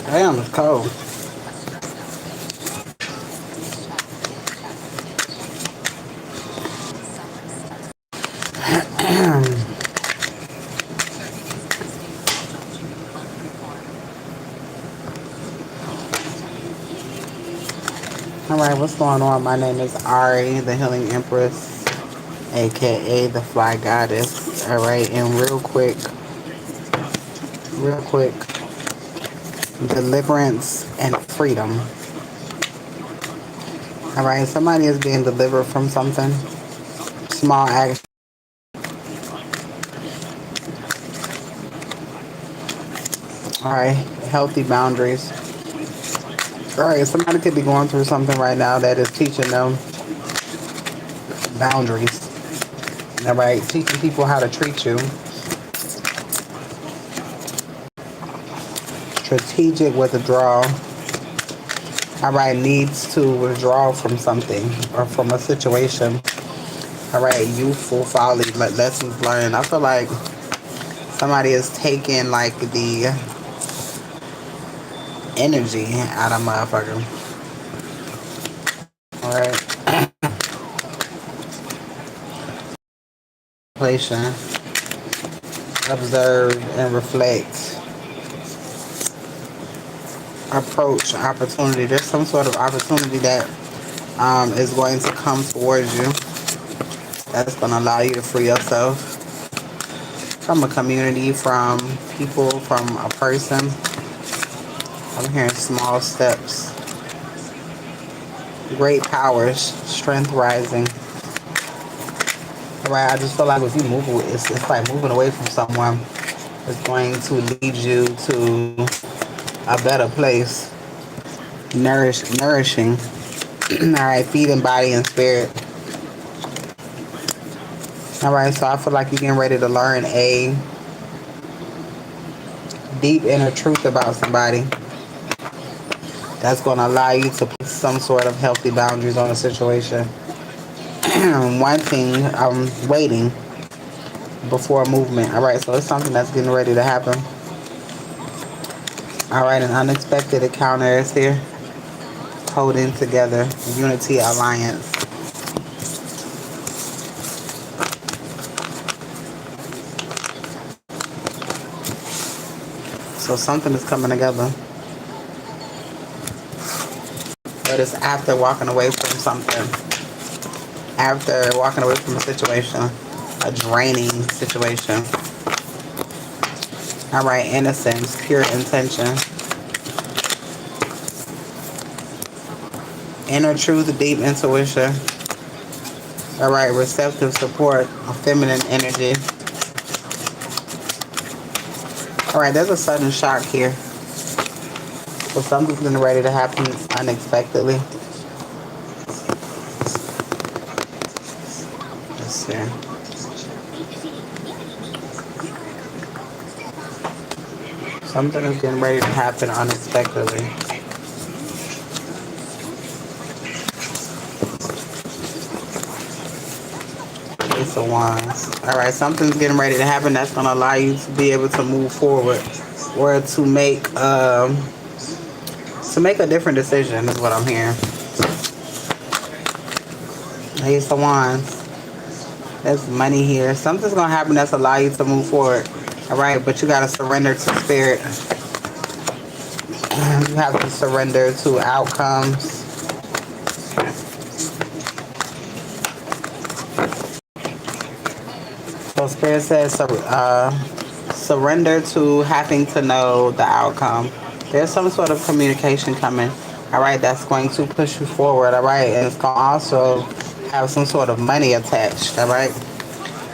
Damn, it's cold. Alright, what's going on? My name is Ari, the Healing Empress, aka the Fly Goddess. Alright, and real quick, deliverance and freedom. Alright, somebody is being delivered from something. Small action. Alright, healthy boundaries. Alright, somebody could be going through something right now that is teaching them boundaries. Alright, teaching people how to treat you. Strategic withdrawal. Alright, needs to withdraw from something or from a situation. Alright, youthful folly, lessons learned. I feel like somebody is taking like the energy out of motherfucker. Alright. Observe and reflect. Approach opportunity. There's some sort of opportunity that is going to come towards you. That's going to allow you to free yourself from a community, from people, from a person. I'm hearing small steps. Great powers, strength rising. Right, I just feel like if you move, it's like moving away from someone is going to lead you to a better place. Nourishing. Alright, feeding body and spirit. Alright, so I feel like you're getting ready to learn a deep inner truth about somebody that's going to allow you to put some sort of healthy boundaries on a situation. One thing, I'm waiting before movement. Alright, so it's something that's getting ready to happen. Alright, an unexpected encounter is here. Holding together. Unity alliance. So something is coming together. But it's after walking away from something. After walking away from a situation. A draining situation. Alright, innocence, pure intention. Inner truth, deep intuition. Alright, receptive support, feminine energy. Alright, there's a sudden shock here. So something's getting ready to happen unexpectedly. Let's see. Something is getting ready to happen unexpectedly. Ace of Wands. Alright, something's getting ready to happen that's going to allow you to be able to move forward. Or to make a different decision is what I'm hearing. Ace of Wands. There's money here. Something's going to happen that's allow you to move forward. Alright, but you got to surrender to spirit. You have to surrender to outcomes. So spirit says surrender to having to know the outcome. There's some sort of communication coming. Alright, that's going to push you forward. Alright, and it's going to also have some sort of money attached. Alright.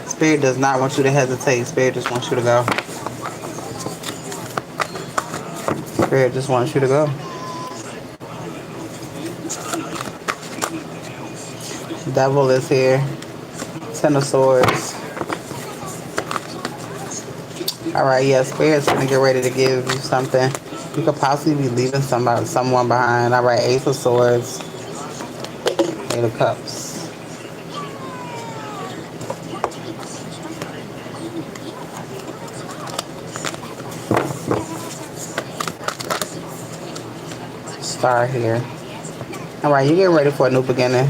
Spirit does not want you to hesitate. Spirit just wants you to go. Spirit just wants you to go. Devil is here. Ten of Swords. Alright, yeah, Spirit's gonna get ready to give you something. You could possibly be leaving someone behind. Alright, Ace of Swords. Eight of Cups. Star here. Alright, you getting ready for a new beginning.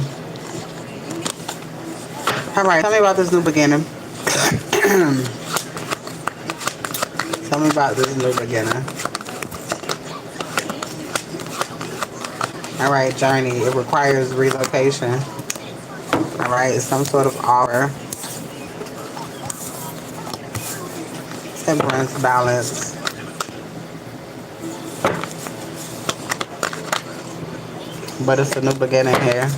Alright, tell me about this new beginning. Tell me about this new beginning. Alright, journey. It requires relocation. Alright, some sort of offer. Temperance, balance. But it's a new beginning here.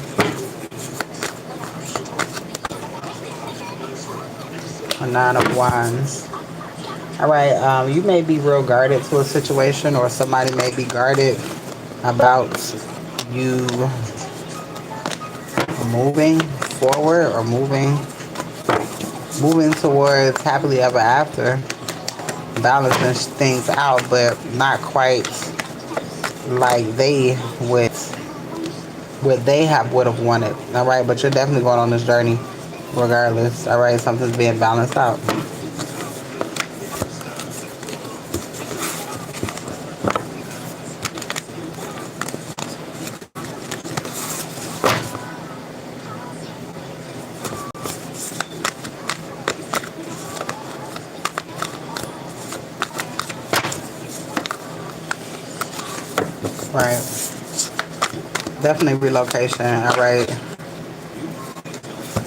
A 9 of Wands. Alright, you may be real guarded to a situation, or somebody may be guarded about you moving forward or moving towards happily ever after, balancing things out, but not quite like they would what they would have wanted. All right, but you're definitely going on this journey regardless. All right, something's being balanced out. Right. Definitely relocation. All right.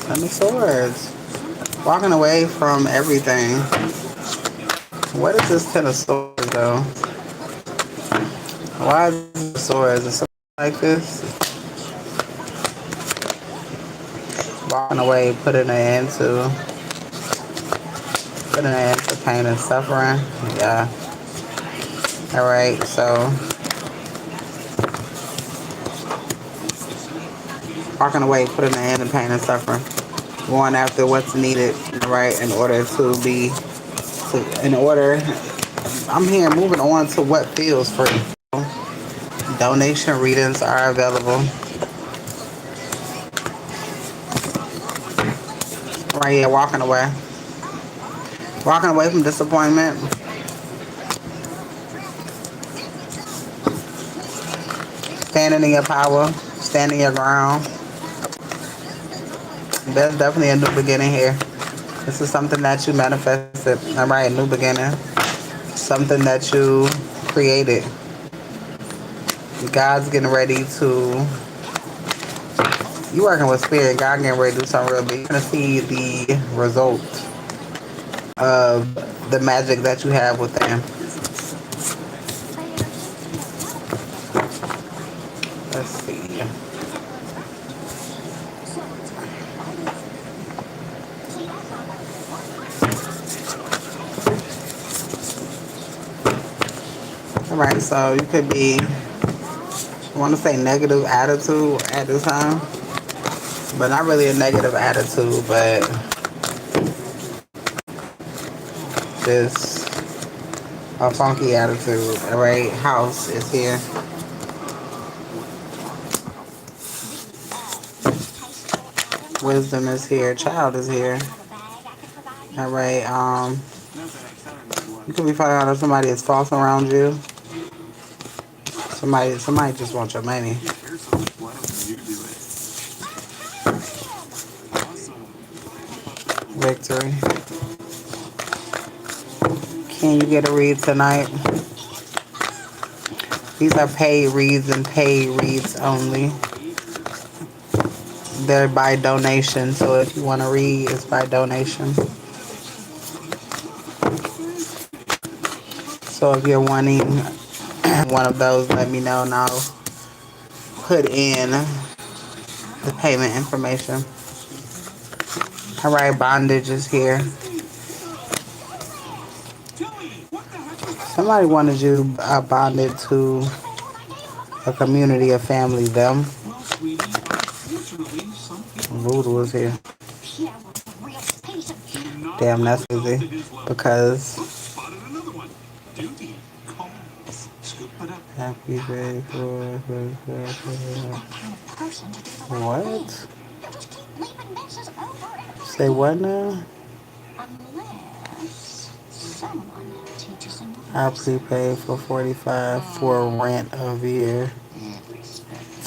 Ten of Swords. Walking away from everything. What is this Ten of Swords, though? Why is this Swords? Is something like this? Walking away, putting an end to pain and suffering. Yeah. All right. So walking away, putting an end to pain and suffering. Going after what's needed, right, in order I'm here moving on to what feels free. Donation readings are available. Right here, walking away. Walking away from disappointment. Standing in your power. Standing your ground. There's definitely a new beginning here. This is something that you manifested. All right, new beginning. Something that you created. God's getting ready to... You working with spirit. God getting ready to do something real big. You're going to see the result of the magic that you have with them. Let's see. Alright, so you could be, I want to say negative attitude at this time. But not really a negative attitude, but just a funky attitude. Alright, house is here. Wisdom is here. Child is here. Alright, you could be finding out if somebody is false around you. Somebody just wants your money. Victory. Can you get a read tonight? These are paid reads and paid reads only. They're by donation, so if you want to read, it's by donation. So if you're wanting one of those, let me know and I'll put in the payment information. Alright, bondage is here. Somebody wanted you bonded to a community, a family, them. Voodoo is here. Damn, that's easy. Because happy day for what? Say what now? I prepay for $45 for rent of year.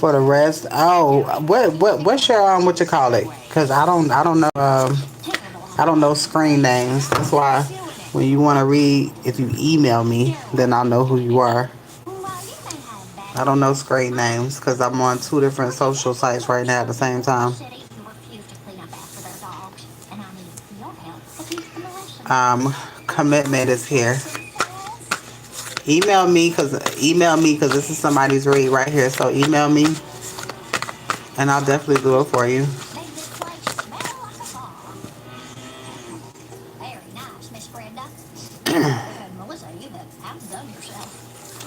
For the rest, oh, what's your what you call it? Cause I don't know screen names. That's why when you want to read, if you email me, then I'll know who you are. I don't know screen names because I'm on two different social sites right now at the same time. Um, Commitment is here. Email me because this is somebody's read right here. So email me and I'll definitely do it for you.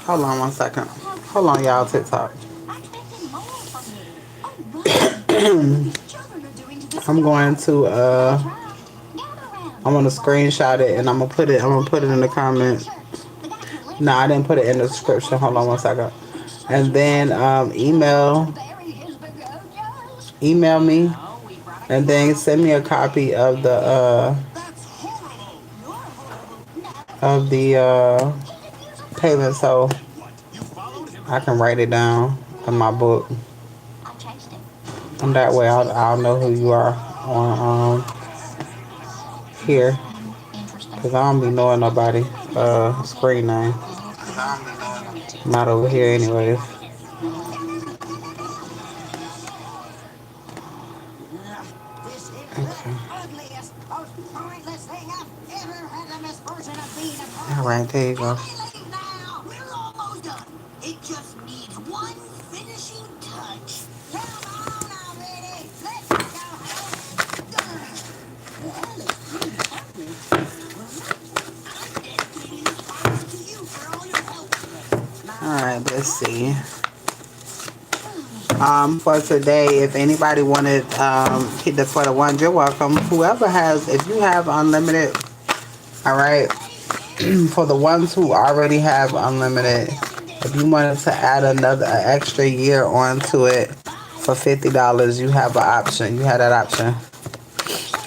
Hold on one second. Hold on, y'all. TikTok. I'm going to I'm gonna screenshot it and I'm gonna put it in the comment. No, I didn't put it in the description. Hold on one second. And then email me and then send me a copy of the payment so I can write it down in my book. And that way I'll know who you are on here. Cause I don't be knowing nobody screen name. Not over here anyways. Okay. All right, there you go. All right, let's see. For today, if anybody wanted hit the for the ones, you're welcome. Whoever has, if you have unlimited, all right. For the ones who already have unlimited, if you wanted to add an extra year onto it for $50, you have an option. You have that option.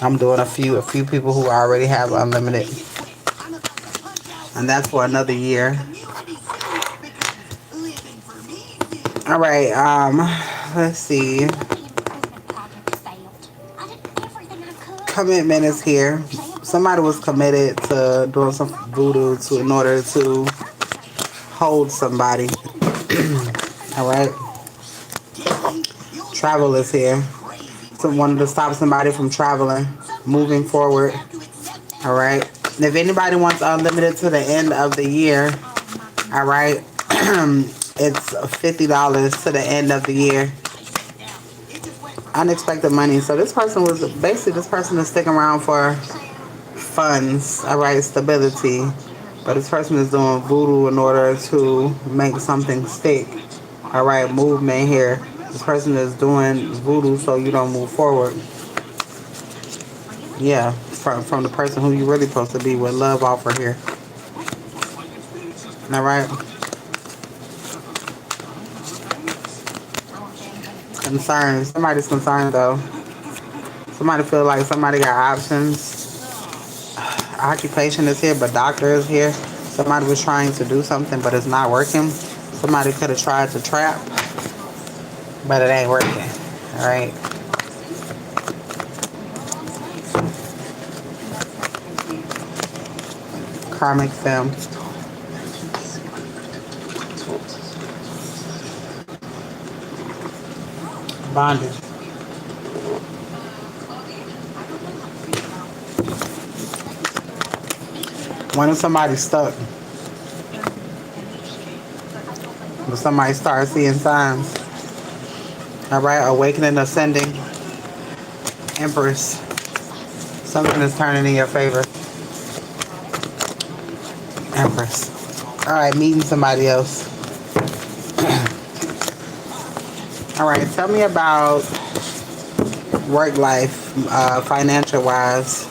I'm doing a few people who already have unlimited, and that's for another year. All right. Let's see. Commitment is here. Somebody was committed to doing some voodoo in order to hold somebody. All right. Travel is here. Someone to stop somebody from traveling, moving forward. All right. And if anybody wants unlimited to the end of the year, all right, it's $50 to the end of the year. Unexpected money. So this person is sticking around for funds, all right, stability. But this person is doing voodoo in order to make something stick. All right, movement here. This person is doing voodoo so you don't move forward. Yeah, from the person who you really supposed to be with. Love offer here. All right. Concerns. Somebody's concerned though. Somebody feel like somebody got options. Occupation is here, but doctor is here. Somebody was trying to do something, but it's not working. Somebody could have tried to trap, but it ain't working. All right. Karmic film. Bondage. When is somebody stuck? When somebody starts seeing signs. All right, awakening, ascending, Empress. Something is turning in your favor. Empress. All right, meeting somebody else. All right, tell me about work life, financial wise.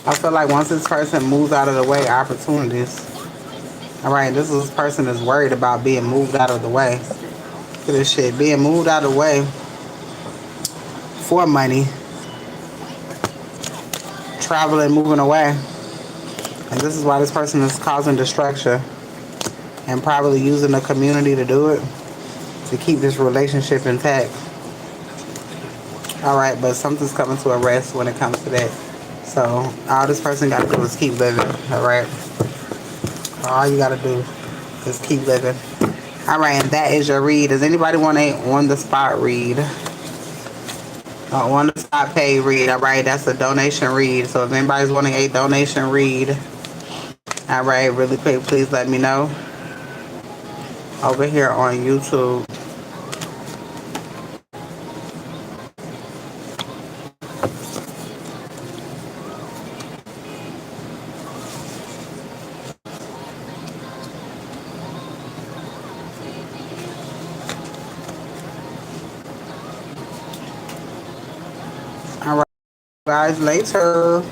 I feel like once this person moves out of the way, opportunities. All right, this person is worried about being moved out of the way. Look at this shit, being moved out of the way for money, traveling, moving away. And this is why this person is causing distraction and probably using the community to do it. to keep this relationship intact. All right, but something's coming to a rest when it comes to that. So all this person got to do is keep living. All right, all you got to do is keep living. All right, and that is your read. Does anybody want a on the spot read? On the spot pay read. All right, that's a donation read. So if anybody's wanting a donation read, all right, really quick, please let me know over here on YouTube. All right, guys, later.